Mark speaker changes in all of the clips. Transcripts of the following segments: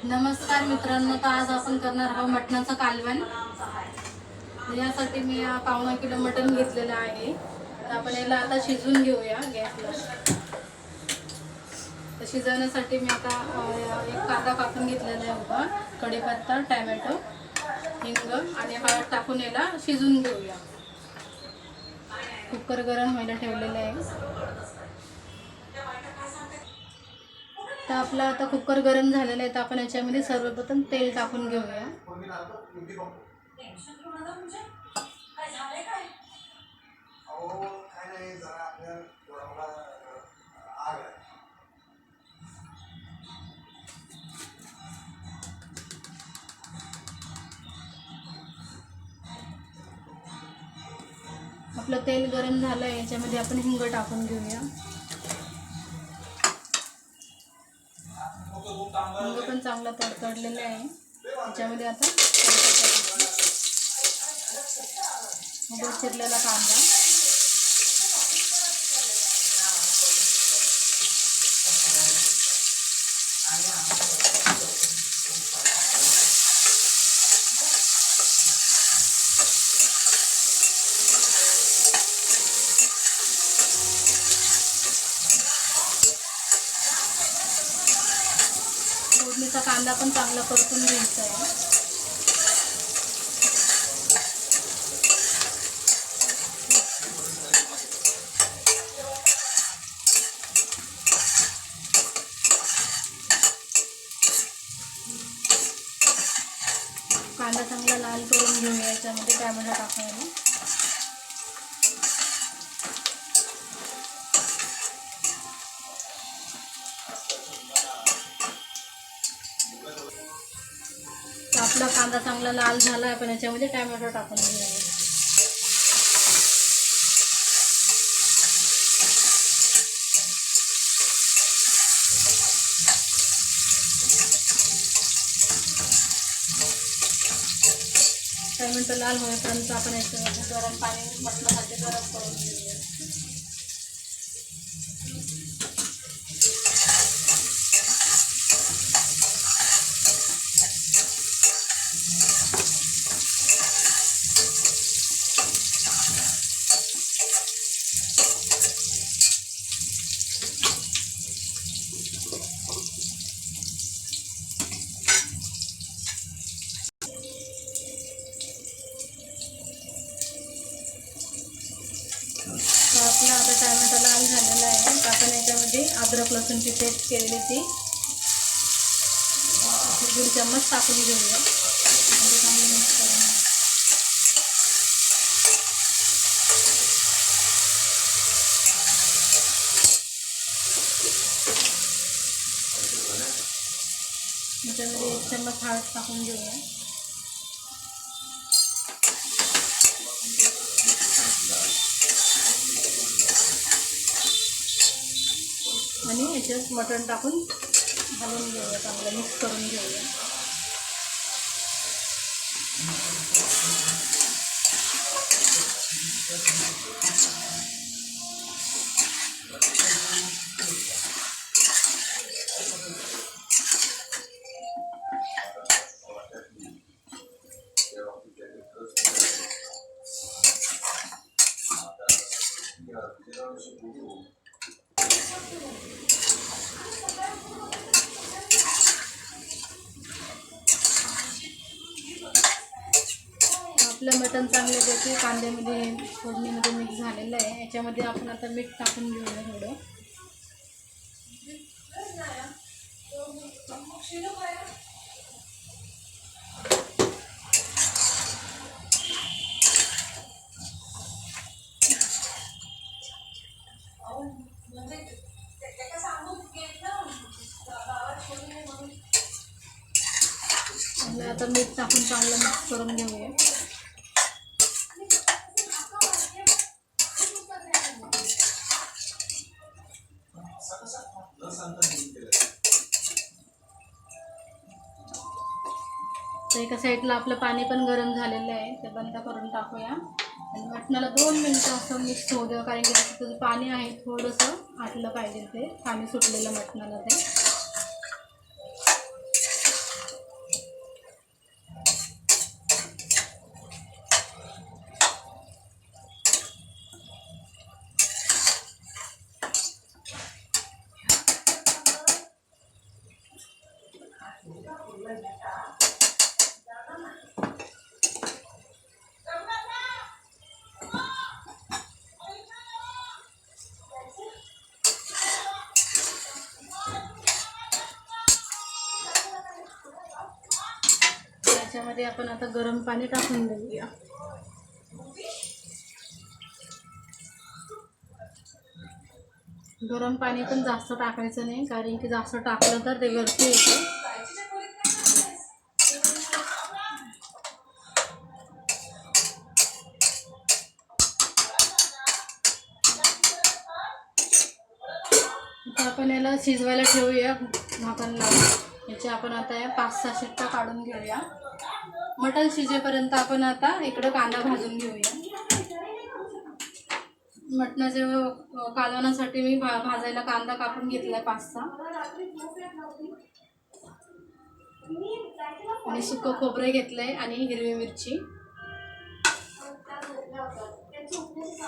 Speaker 1: नमस्कार मित्रांनो, तर आज आपण करणार आहोत मटणाचं कालवण। यासाठी मी पावणा किलो मटण घेतलेलं आहे। तर आपण याला आता शिजवून घेऊया गॅसला। तर शिजवण्यासाठी मी आता एक कांदा कापून घेतलेला आहे, कढीपत्ता, टोमॅटो, हिंग आणि हळद टाकून याला शिजवून घेऊया। कुकर गरम व्हायला ठेवलेलं आहे। तर आपला आता कुकर गरम झालेला आहे, तर आपण याच्यामध्ये सर्वप्रथम तेल टाकून घेऊया। आपलं तेल गरम झालं आहे, याच्यामध्ये आपण हिंग टाकून घेऊया। हिंग पण चांगला तडतडलेला आहे। याच्यामध्ये आता चिरलेला कांदा, फोडणीचा कांदा पण चांगला परतून घ्यायचा आहे। कांदा चांगला लाल करून घेऊया। याच्यामध्ये टोमॅटो टाकायला, आपला कांदा चांगला लाल झाला आहे, पण याच्यामध्ये टोमॅटो टाकून घेऊया। टोमॅटो लाल होईपर्यंत आपण याच्यामध्ये गरम पाणी मटणासाठी गरम करून घेऊया। आपला आता टोमॅटो लाल झालेला आहे, तर आपण याच्यामध्ये अद्रक लसूणची पेस्ट केलेली ती 1 चम्मच टाकून घेऊया। चांगलं मिक्स करून याच्यामध्ये 1 चम्मच हळद टाकून घेऊया। आणि याच्यात मटण टाकून घालून घेऊया, चांगलं मिक्स करून घेऊया। आपलं मटण चांगल्यापैकी कांद्यामध्ये फोडणीमध्ये मिक्स झालेलं आहे। याच्यामध्ये आपण आता मीठ टाकून घेऊया थोडं। आता मीठ टाकून चांगलं मिक्स करून घेऊया। तर एका साईडला आपलं पाणी पण गरम झालेलं आहे, ते बंद करून टाकूया। आणि मटणाला 2 मिनिटं असं मिक्स होऊ द्या, कारण की त्याचं पाणी आहे थोडंसं आटलं पाहिजे, ते पाणी सुटलेलं मटणाला ते। त्याच्यामध्ये आपण आता गरम पाणी टाकून देऊया. गरम पाणी पण जास्त टाकायचं नाही, कारण की जास्त टाकलं तर ते वरती येतं. आता आपण याला शिजवायला ठेवूया झाकण लावून. याचे आपण आता या 5-6 शिट्ट्या काढून घेऊया. मटण शिजेपर्यंत आपण आता इकडं कांदा भाजून घेऊया. मटणाच्या कालवणासाठी मी भाजायला कांदा कापून घेतलाय 5-6 आणि सुकं खोबरे घेतलंय आणि हिरवी मिरची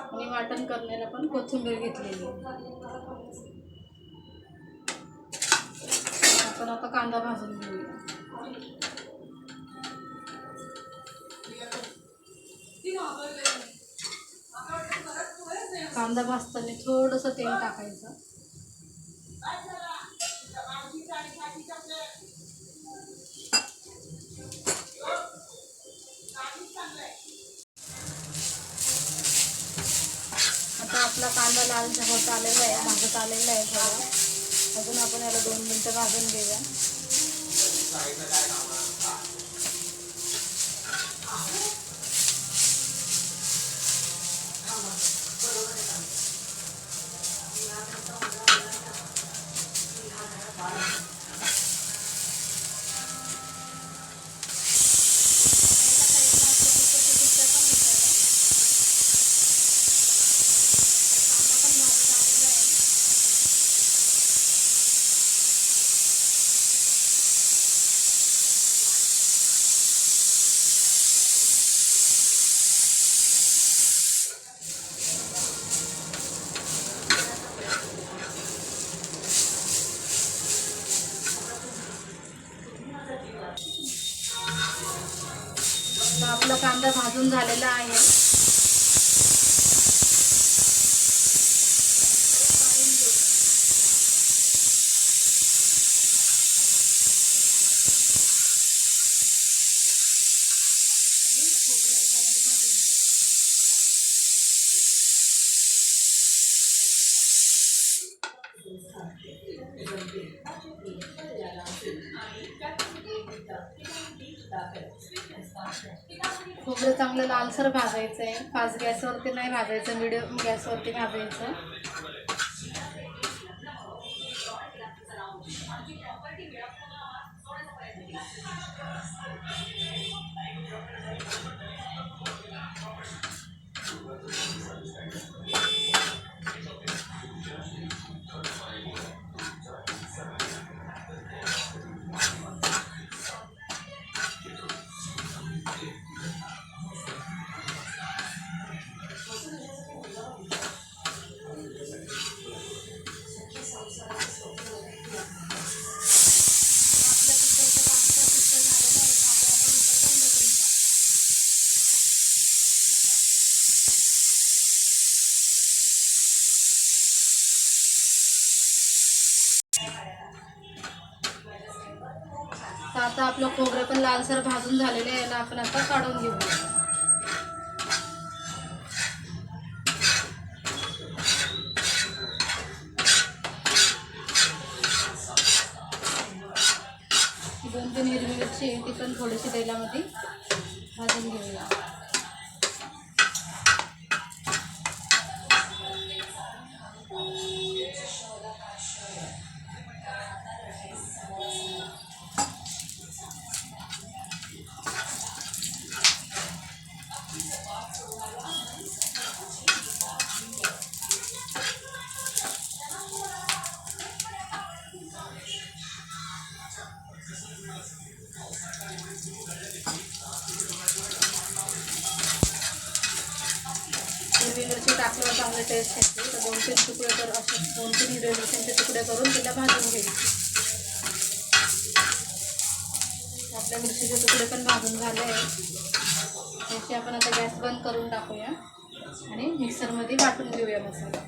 Speaker 1: आणि वाटण करण्याला पण कोथिंबीर घेतलेली. आपण आता कांदा भाजून घेऊया. कांदा भाजताना थोडंसं तेल टाकायचं. आता आपला कांदा लाल होत आलेला आहे, भाजत आलेला आहे थोडा. अजून आपण याला 2 मिनिटं भाजून घेऊया. आपला कांदा भाजून झालेला आहे. खोबरं चांगलं लालसर भाजायचं आहे. फास्ट गॅसवरती नाही भाजायचं, मिडियम गॅसवरती भाजायचं. तर आता आपलं खोबरं पण लालसर भाजून झालेलं आहे. याला आपण आता काढून घेऊया. दोन तीन हिरवी मिरची ती पण थोडीशी तेलामध्ये भाजून घेऊया. हिरवी मिरची टाकल्यावर चांगले टेस्ट येते. तर 2-3 तुकडे तर असे 2-3 हिरवी मिरच्यांचे तुकडे करून तिला भाजून घ्यायचे. आपल्या मिरचीचे तुकडे पण भाजून झाले आहेत. त्याची आपण आता गॅस बंद करून टाकूया आणि मिक्सरमध्ये वाटून घेऊया मसाला.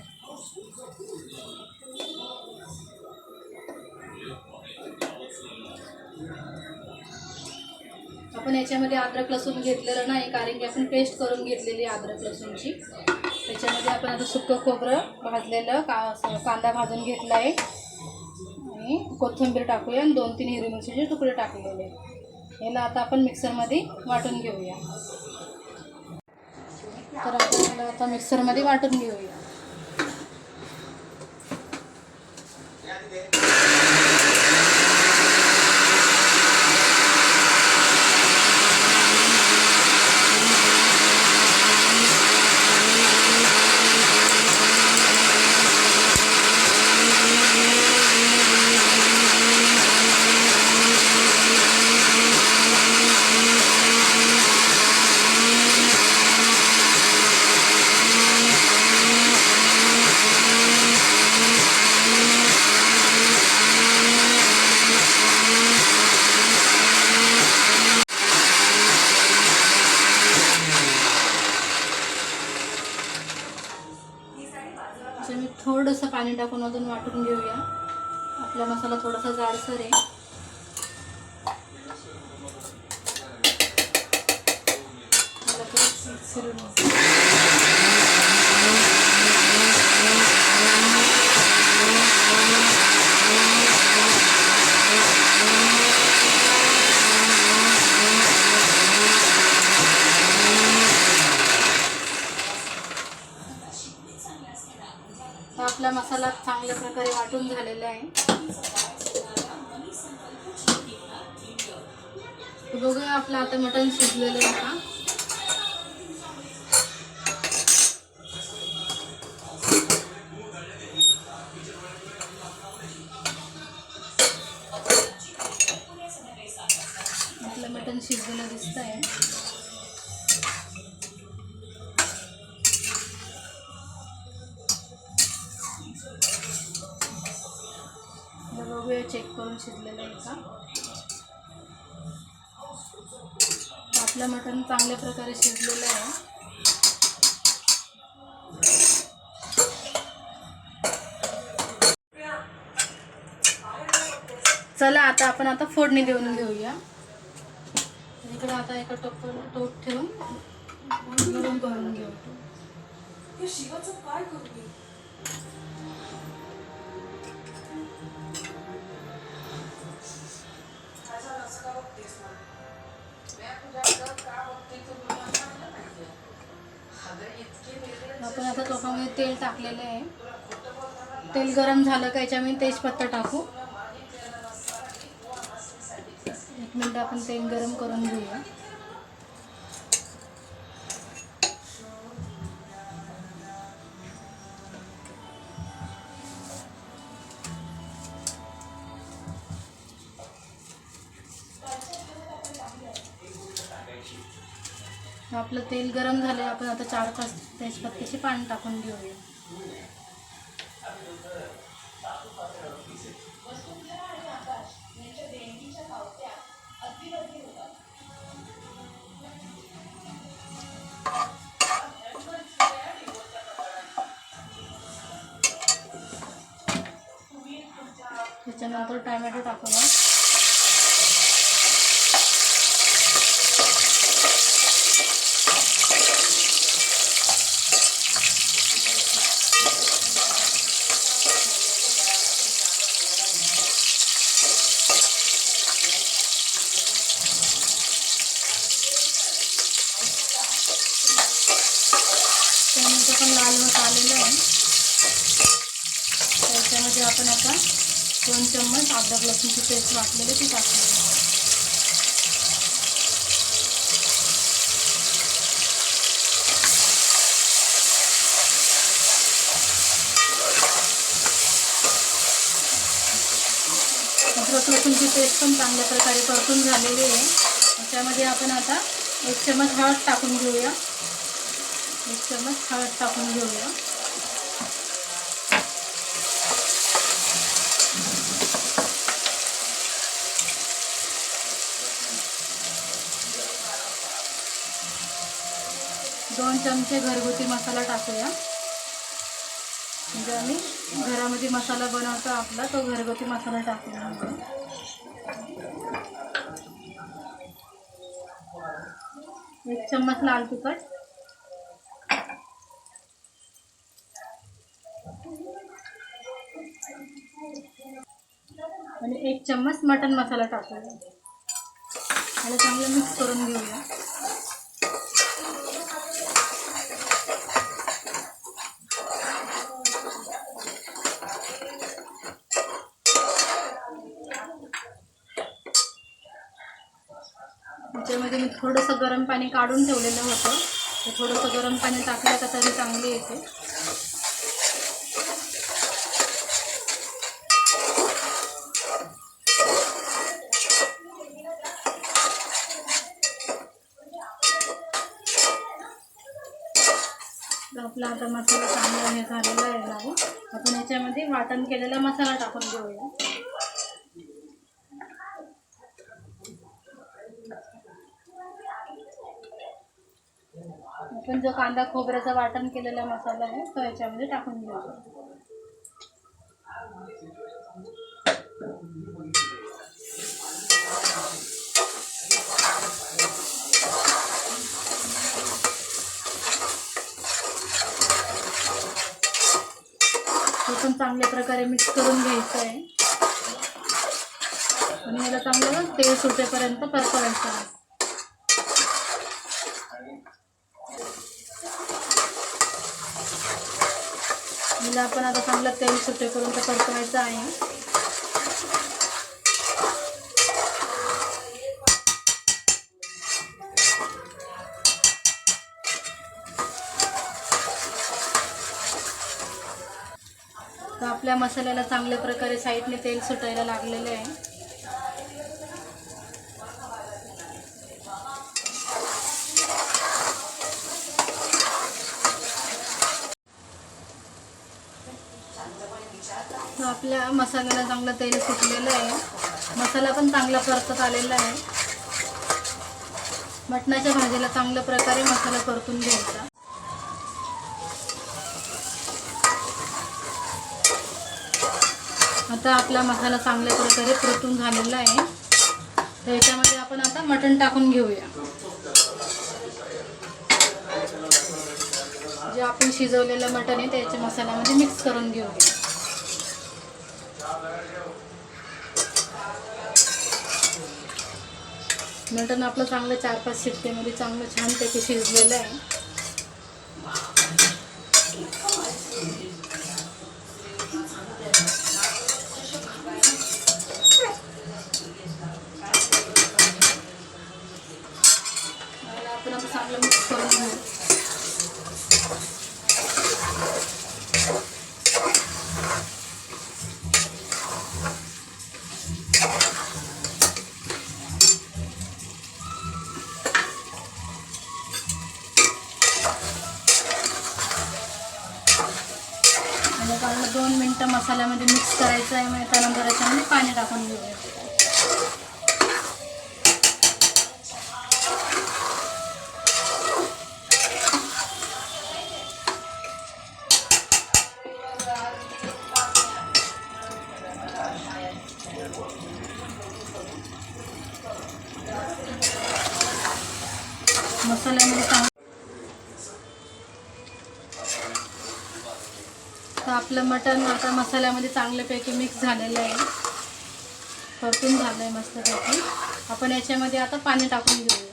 Speaker 1: आपण याच्यामध्ये अद्रक लसूण घेतलेलं नाही, कारण की आपण पेस्ट करून घेतलेली अद्रक लसूणची. त्याच्यामध्ये आपण आता सुकं खोबरं भाजलेलं कांदा भाजून घेतला आहे आणि कोथिंबीर टाकूया आणि 2-3 हिरवी मिरचीचे तुकडे टाकलेले. याला आता आपण मिक्सरमध्ये वाटून घेऊया. तर आपण याला आता मिक्सरमध्ये वाटून घेऊया. मी थोडंसं पाणी टाकून अजून वाटून घेऊया. आपला मसाला थोडासा जाडसर आहे. आपला मसाला चांगल्या प्रकारे वाटून झालेला आहे. बघूया आपलं आता मटण शिजलेलं आहे का. आपलं मटण शिजलेलं दिसत आहे. बघूया चेक करून शिजलेलं आहे का. आपलं मटण चांगल्या प्रकारे शिजलेलं आहे. चला आता फोडणी देऊन घेऊया. इकडे आता एका टोप ठेवून गरम करून घेऊ. काय करू आपण आता टोपामध्ये तेल टाकलेलं आहे. तेल गरम झालं का याच्यामध्ये तेजपत्ता टाकू. 1 मिनिट आपण तेल गरम करून घेऊया. आपलं तेल गरम झालं. आपण आता 4-5 तेजपत्त्याची पान टाकून घेऊया. त्याच्यानंतर टोमॅटो टाकूया. टोमॅटो पण लाल होत आलेलं आहे. त्याच्यामध्ये आपण आता 2 चम्मच अद्रक लसूणची पेस्ट वाटलेली ती टाकली. अद्रक लसूणची पेस्ट पण चांगल्या प्रकारे परतून झालेली आहे. त्याच्यामध्ये आपण आता 1 चम्मच हळद टाकून घेऊया. 1 चम्मच हळद टाकून घेऊया. 2 चमचे घरगुती मसाला टाकूया. म्हणजे आम्ही घरामध्ये मसाला बनवतो आपला, तो घरगुती मसाला टाकूया. 1 चम्मच लाल तिखट, आणि 1 चम्मच मटन मसाला टाकूया. आणि चांगलं मिक्स करून घेऊया. त्याच्यामध्ये मी थोडंसं गरम पाणी काढून ठेवलेलं होतं, तर थोडंसं गरम पाणी टाकलं का तरी चांगली येते. आपला आता मसाला चांगला हे झालेला आहे लावून, आपण याच्यामध्ये वाटण केलेला मसाला टाकून घेऊया. आपण जो कांदा खोबऱ्याचा वाटण केलेला मसाला आहे तो याच्यामध्ये टाकून घेऊया. हे पण चांगल्या प्रकारे मिक्स करून घ्यायचं आहे आणि याला चांगलं तेल सुटेपर्यंत परतवायचं आहे. हिला आपण आता चांगलं तेल सुटेपर्यंत परतवायचं आहे. तर आपल्या मसाल्याला चांगल्या प्रकारे साईडने तेल सुटायला लागलेलं आहे. तर आपल्या मसाल्याला चांगलं तेल सुटलेलं आहे. मसाला पण चांगला परतत आलेला आहे. मटणाच्या भाजीला चांगल्या प्रकारे मसाला परतून घ्यायचा. आता आपला मसाला चांगल्या प्रकारे परतून झालेला आहे. तर याच्यामध्ये आपण आता मटण टाकून घेऊया. जे आपण शिजवलेलं मटण आहे त्याच्या मसाल्यामध्ये मिक्स करून घेऊया. मटण आपलं चांगलं 4-5 शिट्टीमध्ये चांगलं छानपैकी शिजलेलं आहे. आपण आता चांगलं मिक्स करून घेऊ. आणि 2 मिनटं मसाल्यामध्ये मिक्स करायचं आहे. मग त्यानंतर याच्यामध्ये पाणी टाकून घेऊया. मसाल्यामध्ये तर आपलं मटण आता मसाल्यामध्ये चांगल्यापैकी मिक्स झालेलं आहे, परतून झालं आहे मस्तपैकी. आपण याच्यामध्ये आता पाणी टाकून घेऊया.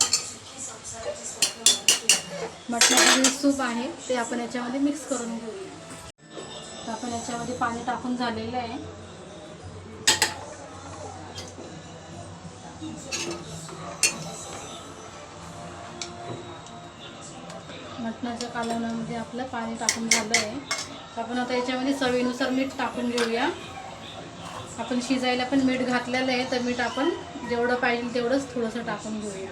Speaker 1: मटणाचं जे सूप आहे ते आपण याच्यामध्ये मिक्स करून घेऊया. तर आपण याच्यामध्ये पाणी टाकून झालेलं आहे. मटणाच्या कालवणामध्ये आपलं पाणी टाकून झालं आहे. आपण आता याच्यामध्ये चवीनुसार मीठ टाकून घेऊया. आपण शिजायला पण मीठ घातलेलं आहे, तर मीठ आपण जेवढं पाहिजे तेवढंच थोडंसं टाकून घेऊया.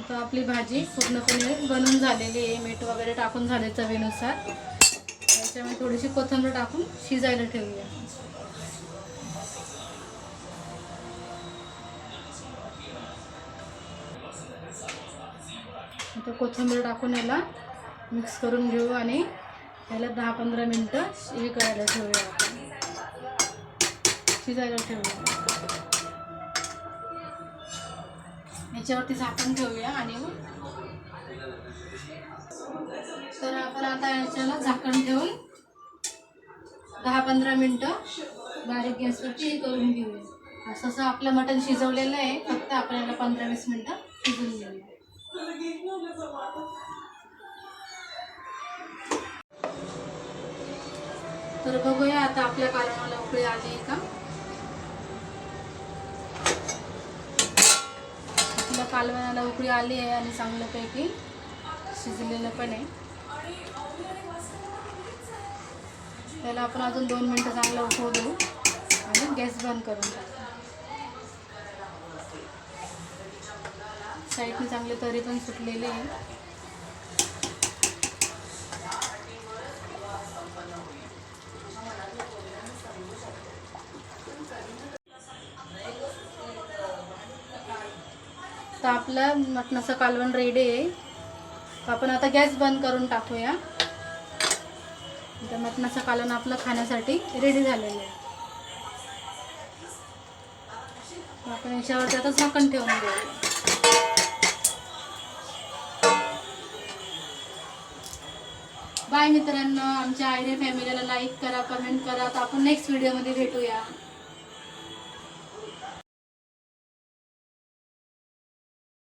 Speaker 1: तर आपली भाजी पूर्णपणे बनून झालेली आहे. मीठ वगैरे टाकून झाले चवीनुसार. याच्यामध्ये थोडीशी कोथिंबीर टाकून शिजायला ठेवूया. तर कोथिंबीर टाकून याला मिक्स करून घेऊ आणि याला 10-15 मिनटं हे करायला ठेवूया, आपण शिजायला ठेवूया. याच्यावरती झाकण ठेवूया आणि तर आपण आता याच्याला झाकण ठेवून 10-15 मिनटं बारीक गॅसवरती हे करून घेऊया. असं आपलं मटण शिजवलेलं आहे, फक्त आपण याला 15-20 मिनटं शिजवून घेऊया. तर बघूया आता आपल्या कालवणाला उकळी आली आहे का. आपल्या कालवणाला उकळी आली आहे आणि चांगल्यापैकी शिजलेलं पण आहे. त्याला आपण अजून 2 मिनटं चांगलं उकळू देऊ आणि गॅस बंद करून टाकू. साईडने चांगले तरी पण सुटलेले आहे. तर आपलं मटणाचं कालवण रेडी आहे. आपण आता गॅस बंद करून टाकूया. तर मटणाचं कालवण आपलं खाण्यासाठी रेडी झालेलं आहे. आपण याच्यावरती आता झाकण ठेवून देऊया. बाय मित्रांनो, आमच्या आयडिया फॅमिलीला लाईक करा, कमेंट करा. तर आपण नेक्स्ट व्हिडिओमध्ये भेटूया.